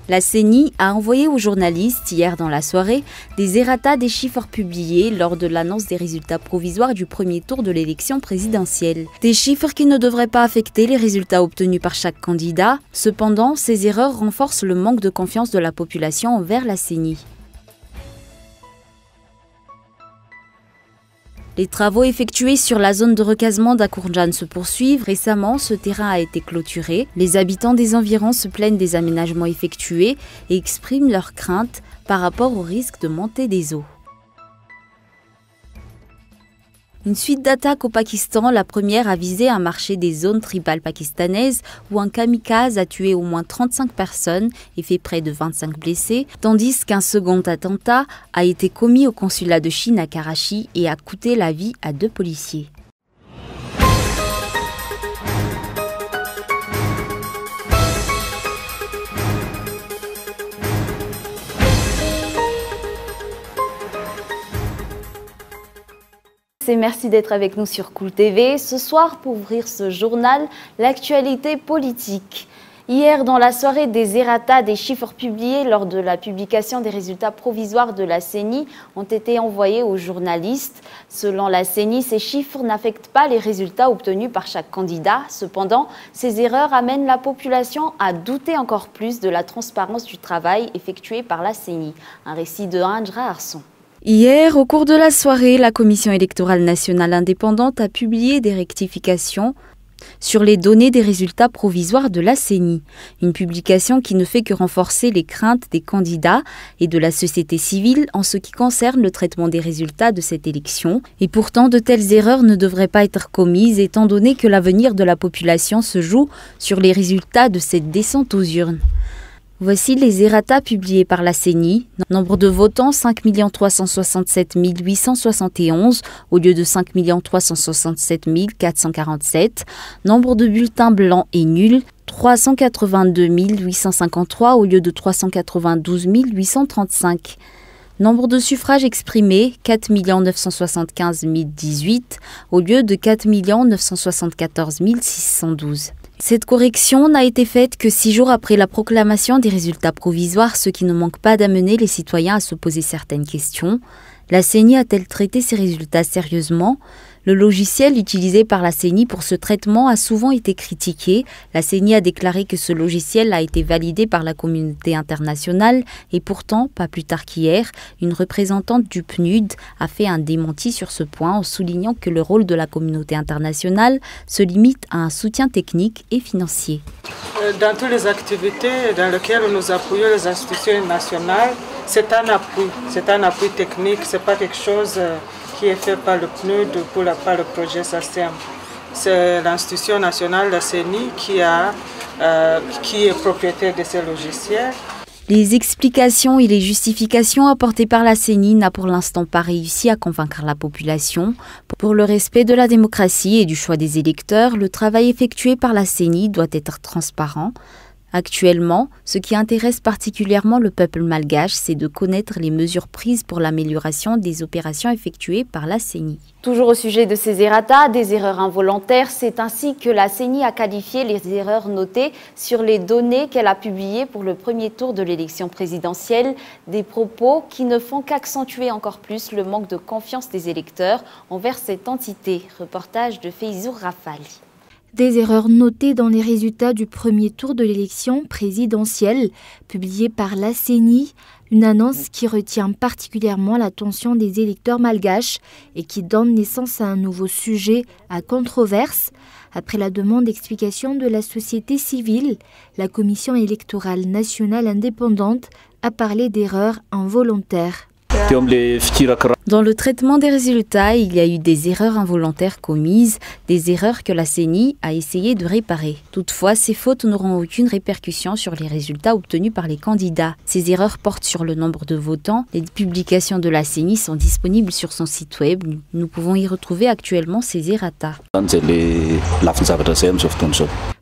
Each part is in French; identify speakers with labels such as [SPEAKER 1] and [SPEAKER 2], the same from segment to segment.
[SPEAKER 1] La CENI a envoyé aux journalistes hier dans la soirée des errata des chiffres publiés lors de l'annonce des résultats provisoires du premier tour de l'élection présidentielle. Des chiffres qui ne devraient pas affecter les résultats obtenus par chaque candidat. Cependant, ces erreurs renforcent le manque de confiance de la population envers la CENI. Les travaux effectués sur la zone de recasement d'Akourjan se poursuivent. Récemment, ce terrain a été clôturé. Les habitants des environs se plaignent des aménagements effectués et expriment leurs craintes par rapport au risque de montée des eaux. Une suite d'attaques au Pakistan, la première a visé un marché des zones tribales pakistanaises où un kamikaze a tué au moins 35 personnes et fait près de 25 blessés, tandis qu'un second attentat a été commis au consulat de Chine à Karachi et a coûté la vie à 2 policiers. Merci d'être avec nous sur Cool TV. Ce soir, pour ouvrir ce journal, l'actualité politique. Hier, dans la soirée des errata, des chiffres publiés lors de la publication des résultats provisoires de la CENI ont été envoyés aux journalistes. Selon la CENI, ces chiffres n'affectent pas les résultats obtenus par chaque candidat. Cependant, ces erreurs amènent la population à douter encore plus de la transparence du travail effectué par la CENI. Un récit de Andra Arson. Hier, au cours de la soirée, la Commission électorale nationale indépendante a publié des rectifications sur les données des résultats provisoires de la CENI. Une publication qui ne fait que renforcer les craintes des candidats et de la société civile en ce qui concerne le traitement des résultats de cette élection. Et pourtant, de telles erreurs ne devraient pas être commises étant donné que l'avenir de la population se joue sur les résultats de cette descente aux urnes. Voici les errata publiés par la CENI. Nombre de votants 5 367 871 au lieu de 5 367 447. Nombre de bulletins blancs et nuls 382 853 au lieu de 392 835. Nombre de suffrages exprimés 4 975 018 au lieu de 4 974 612. Cette correction n'a été faite que 6 jours après la proclamation des résultats provisoires, ce qui ne manque pas d'amener les citoyens à se poser certaines questions. La CENI a-t-elle traité ces résultats sérieusement ? Le logiciel utilisé par la CENI pour ce traitement a souvent été critiqué. La CENI a déclaré que ce logiciel a été validé par la communauté internationale et pourtant, pas plus tard qu'hier, une représentante du PNUD a fait un démenti sur ce point en soulignant que le rôle de la communauté internationale se limite à un soutien technique et financier.
[SPEAKER 2] Dans toutes les activités dans lesquelles nous appuyons les institutions nationales, c'est un appui technique, ce n'est pas quelque chose qui est fait par le PNUD ou par le projet SACEM. C'est l'institution nationale, la CENI, qui est propriétaire de ces logiciels.
[SPEAKER 1] Les explications et les justifications apportées par la CENI n'ont pour l'instant pas réussi à convaincre la population. Pour le respect de la démocratie et du choix des électeurs, le travail effectué par la CENI doit être transparent. Actuellement, ce qui intéresse particulièrement le peuple malgache, c'est de connaître les mesures prises pour l'amélioration des opérations effectuées par la CENI. Toujours au sujet de ces errata, des erreurs involontaires, c'est ainsi que la CENI a qualifié les erreurs notées sur les données qu'elle a publiées pour le premier tour de l'élection présidentielle, des propos qui ne font qu'accentuer encore plus le manque de confiance des électeurs envers cette entité. Reportage de Feizour Rafali.
[SPEAKER 3] Des erreurs notées dans les résultats du premier tour de l'élection présidentielle, publiée par la CENI, une annonce qui retient particulièrement l'attention des électeurs malgaches et qui donne naissance à un nouveau sujet à controverse. Après la demande d'explication de la société civile, la Commission électorale nationale indépendante a parlé d'erreurs involontaires.
[SPEAKER 1] Dans le traitement des résultats, il y a eu des erreurs involontaires commises, des erreurs que la CENI a essayé de réparer. Toutefois, ces fautes n'auront aucune répercussion sur les résultats obtenus par les candidats. Ces erreurs portent sur le nombre de votants. Les publications de la CENI sont disponibles sur son site web. Nous pouvons y retrouver actuellement ces errata.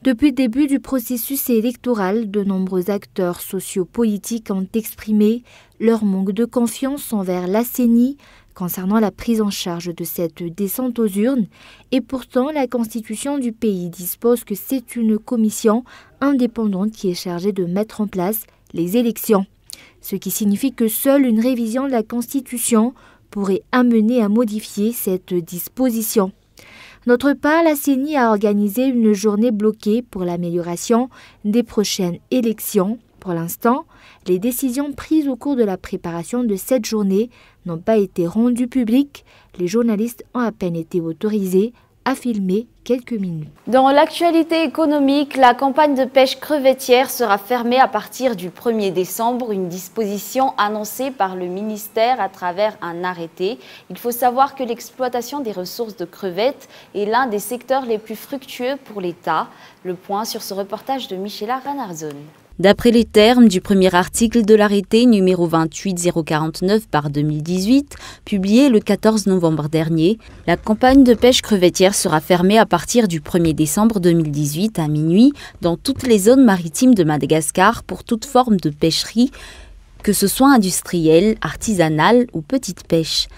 [SPEAKER 3] Depuis le début du processus électoral, de nombreux acteurs sociopolitiques ont exprimé leur manque de confiance envers la CENI concernant la prise en charge de cette descente aux urnes. Et pourtant, la Constitution du pays dispose que c'est une commission indépendante qui est chargée de mettre en place les élections. Ce qui signifie que seule une révision de la Constitution pourrait amener à modifier cette disposition. D'autre part, la CENI a organisé une journée bloquée pour l'amélioration des prochaines élections. Pour l'instant, les décisions prises au cours de la préparation de cette journée n'ont pas été rendues publiques. Les journalistes ont à peine été autorisés à filmer quelques minutes.
[SPEAKER 1] Dans l'actualité économique, la campagne de pêche crevettière sera fermée à partir du 1er décembre, une disposition annoncée par le ministère à travers un arrêté. Il faut savoir que l'exploitation des ressources de crevettes est l'un des secteurs les plus fructueux pour l'État. Le point sur ce reportage de Michela Ranarzone.
[SPEAKER 4] D'après les termes du premier article de l'arrêté numéro 28049/2018, publié le 14 novembre dernier, la campagne de pêche crevettière sera fermée à partir du 1er décembre 2018 à minuit dans toutes les zones maritimes de Madagascar pour toute forme de pêcherie, que ce soit industrielle, artisanale ou petite pêche.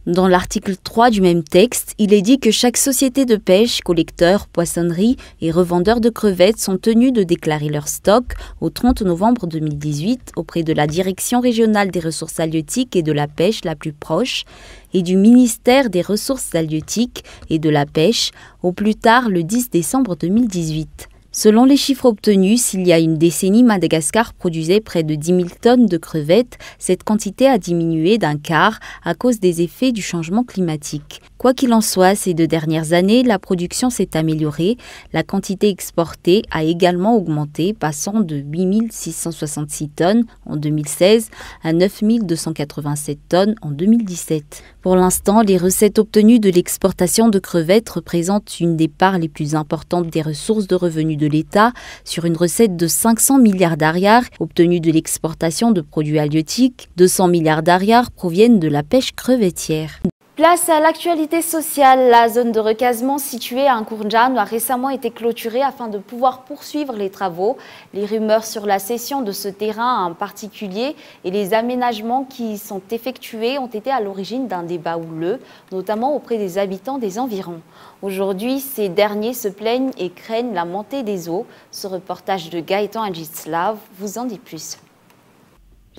[SPEAKER 4] Dans l'article 3 du même texte, il est dit que chaque société de pêche, collecteur, poissonnerie et revendeur de crevettes sont tenus de déclarer leur stock au 30 novembre 2018 auprès de la Direction régionale des ressources halieutiques et de la pêche la plus proche et du ministère des ressources halieutiques et de la pêche au plus tard le 10 décembre 2018. Selon les chiffres obtenus, s'il y a une décennie, Madagascar produisait près de 10 000 tonnes de crevettes. Cette quantité a diminué d'un quart à cause des effets du changement climatique. Quoi qu'il en soit, ces 2 dernières années, la production s'est améliorée. La quantité exportée a également augmenté, passant de 8 666 tonnes en 2016 à 9 287 tonnes en 2017. Pour l'instant, les recettes obtenues de l'exportation de crevettes représentent une des parts les plus importantes des ressources de revenus de l'État, sur une recette de 500 milliards d'ariars obtenue de l'exportation de produits halieutiques. 200 milliards d'ariars proviennent de la pêche crevettière.
[SPEAKER 1] Place à l'actualité sociale. La zone de recasement située à Nkourndjan a récemment été clôturée afin de pouvoir poursuivre les travaux. Les rumeurs sur la cession de ce terrain en particulier et les aménagements qui y sont effectués ont été à l'origine d'un débat houleux, notamment auprès des habitants des environs. Aujourd'hui, ces derniers se plaignent et craignent la montée des eaux. Ce reportage de Gaëtan Adjitslav vous en dit plus.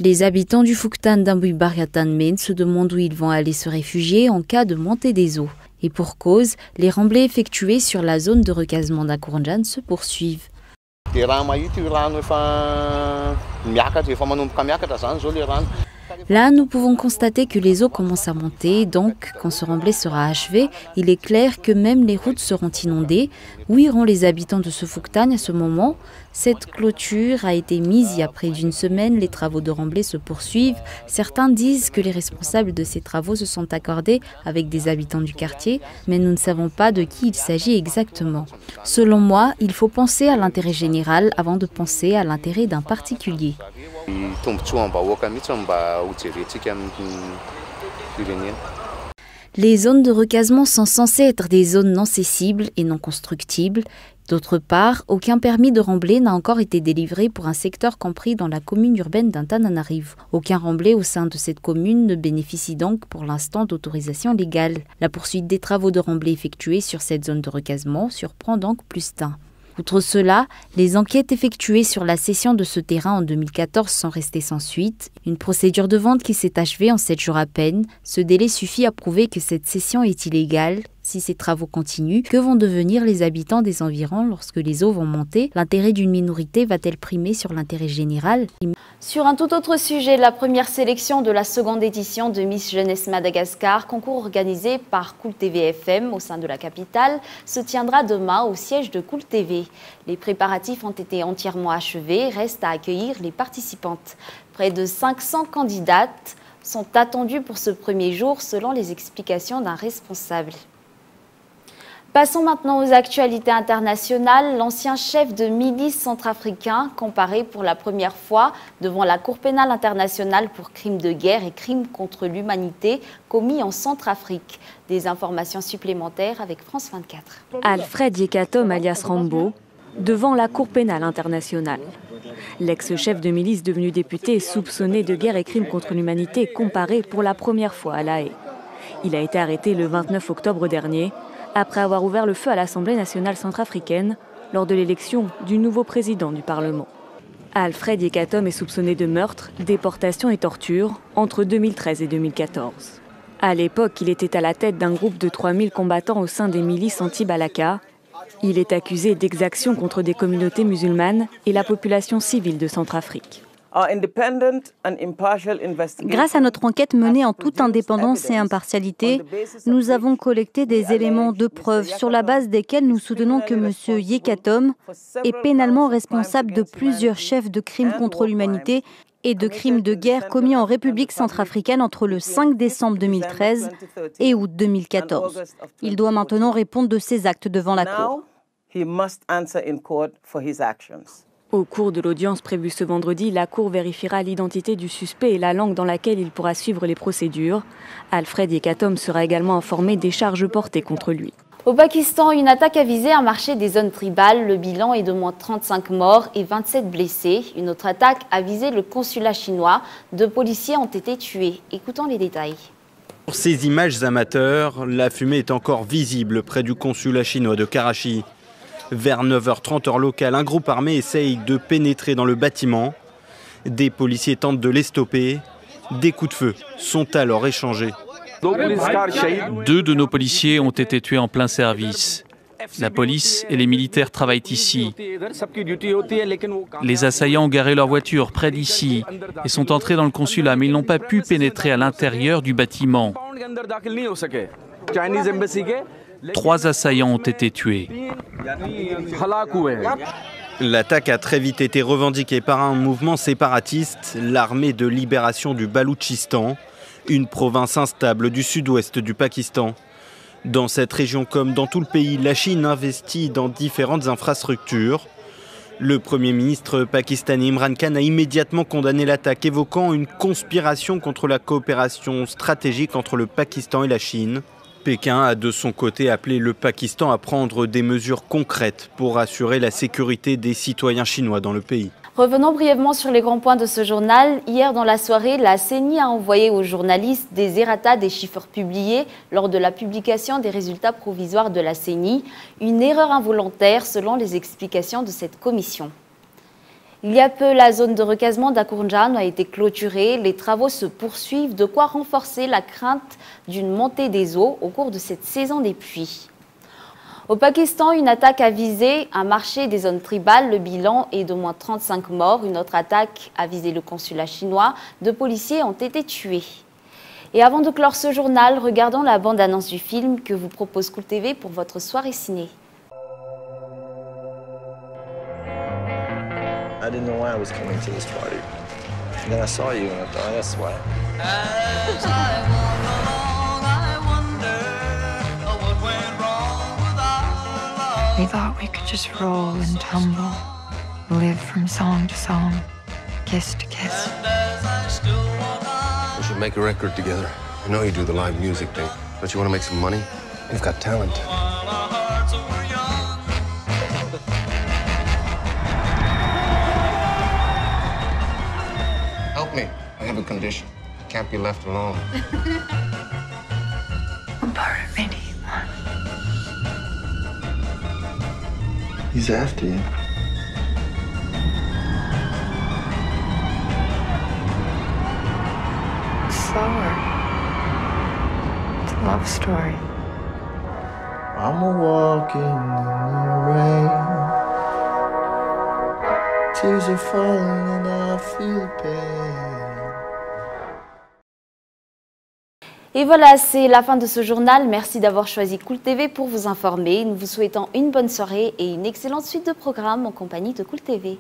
[SPEAKER 4] Les habitants du Fouktan d'Ambouibariatanmen se demandent où ils vont aller se réfugier en cas de montée des eaux. Et pour cause, les remblais effectués sur la zone de recasement d'Nkourndjan se poursuivent. Là, nous pouvons constater que les eaux commencent à monter, donc quand ce remblai sera achevé, il est clair que même les routes seront inondées. Où iront les habitants de ce Fouktan à ce moment? Cette clôture a été mise il y a près d'une semaine, les travaux de remblai se poursuivent. Certains disent que les responsables de ces travaux se sont accordés avec des habitants du quartier, mais nous ne savons pas de qui il s'agit exactement. Selon moi, il faut penser à l'intérêt général avant de penser à l'intérêt d'un particulier. Les zones de recasement sont censées être des zones non cessibles et non constructibles. D'autre part, aucun permis de remblai n'a encore été délivré pour un secteur compris dans la commune urbaine d'Antananarivo. Aucun remblai au sein de cette commune ne bénéficie donc pour l'instant d'autorisation légale. La poursuite des travaux de remblai effectués sur cette zone de recasement surprend donc plus d'un. Outre cela, les enquêtes effectuées sur la cession de ce terrain en 2014 sont restées sans suite. Une procédure de vente qui s'est achevée en 7 jours à peine. Ce délai suffit à prouver que cette cession est illégale. Si ces travaux continuent, que vont devenir les habitants des environs lorsque les eaux vont monter? L'intérêt d'une minorité va-t-elle primer sur l'intérêt général?
[SPEAKER 1] Sur un tout autre sujet, la première sélection de la seconde édition de Miss Jeunesse Madagascar, concours organisé par Cool TV FM au sein de la capitale, se tiendra demain au siège de Cool TV. Les préparatifs ont été entièrement achevés, reste à accueillir les participantes. Près de 500 candidates sont attendues pour ce premier jour selon les explications d'un responsable. Passons maintenant aux actualités internationales. L'ancien chef de milice centrafricain comparé pour la première fois devant la Cour pénale internationale pour crimes de guerre et crimes contre l'humanité commis en Centrafrique. Des informations supplémentaires avec France 24.
[SPEAKER 5] Alfred Yekatom alias Rambo devant la Cour pénale internationale. L'ex-chef de milice devenu député est soupçonné de guerre et crimes contre l'humanité comparé pour la première fois à La Haye. Il a été arrêté le 29 octobre dernier après avoir ouvert le feu à l'Assemblée nationale centrafricaine lors de l'élection du nouveau président du Parlement. Alfred Yekatom est soupçonné de meurtre, déportation et torture entre 2013 et 2014. À l'époque, il était à la tête d'un groupe de 3000 combattants au sein des milices anti-Balaka. Il est accusé d'exactions contre des communautés musulmanes et la population civile de Centrafrique.
[SPEAKER 6] Grâce à notre enquête menée en toute indépendance et impartialité, nous avons collecté des éléments de preuve sur la base desquels nous soutenons que M. Yekatom est pénalement responsable de plusieurs chefs de crimes contre l'humanité et de crimes de guerre commis en République centrafricaine entre le 5 décembre 2013 et août 2014. Il doit maintenant répondre de ses actes devant la Cour.
[SPEAKER 5] Au cours de l'audience prévue ce vendredi, la Cour vérifiera l'identité du suspect et la langue dans laquelle il pourra suivre les procédures. Alfred Yekatom sera également informé des charges portées contre lui.
[SPEAKER 1] Au Pakistan, une attaque a visé un marché des zones tribales. Le bilan est d'au moins 35 morts et 27 blessés. Une autre attaque a visé le consulat chinois. 2 policiers ont été tués. Écoutons les détails.
[SPEAKER 7] Sur ces images amateurs, la fumée est encore visible près du consulat chinois de Karachi. Vers 9h30 heure locale, un groupe armé essaye de pénétrer dans le bâtiment. Des policiers tentent de les stopper. Des coups de feu sont alors échangés.
[SPEAKER 8] 2 de nos policiers ont été tués en plein service. La police et les militaires travaillent ici. Les assaillants ont garé leur voiture près d'ici et sont entrés dans le consulat, mais ils n'ont pas pu pénétrer à l'intérieur du bâtiment. 3 assaillants ont été tués.
[SPEAKER 7] L'attaque a très vite été revendiquée par un mouvement séparatiste, l'Armée de libération du Baloutchistan, une province instable du sud-ouest du Pakistan. Dans cette région comme dans tout le pays, la Chine investit dans différentes infrastructures. Le Premier ministre pakistanais Imran Khan a immédiatement condamné l'attaque, évoquant une conspiration contre la coopération stratégique entre le Pakistan et la Chine. Pékin a de son côté appelé le Pakistan à prendre des mesures concrètes pour assurer la sécurité des citoyens chinois dans le pays.
[SPEAKER 1] Revenons brièvement sur les grands points de ce journal. Hier dans la soirée, la CENI a envoyé aux journalistes des errata des chiffres publiés lors de la publication des résultats provisoires de la CENI. Une erreur involontaire selon les explications de cette commission. Il y a peu, la zone de recasement d'Akourjan a été clôturée. Les travaux se poursuivent, de quoi renforcer la crainte d'une montée des eaux au cours de cette saison des pluies. Au Pakistan, une attaque a visé un marché des zones tribales. Le bilan est d'au moins 35 morts. Une autre attaque a visé le consulat chinois. 2 policiers ont été tués. Et avant de clore ce journal, regardons la bande-annonce du film que vous propose Cool TV pour votre soirée ciné.
[SPEAKER 9] I didn't know I was coming to this party. And then I saw you and I thought, that's why. As I walk along, I wonder what went wrong with our love.
[SPEAKER 10] We thought we could just roll and tumble, live from song to song, kiss to kiss.
[SPEAKER 11] We should make a record together. I know you do the live music thing, but you want to make some money? You've got talent. Help me. I have a condition. I can't be left alone.
[SPEAKER 10] What part of me do you want?
[SPEAKER 9] He's after you.
[SPEAKER 10] Slower. It's a love story.
[SPEAKER 9] I'm a walking in the rain. Tears are falling and I feel the pain.
[SPEAKER 1] Et voilà, c'est la fin de ce journal. Merci d'avoir choisi Cool TV pour vous informer. Nous vous souhaitons une bonne soirée et une excellente suite de programmes en compagnie de Cool TV.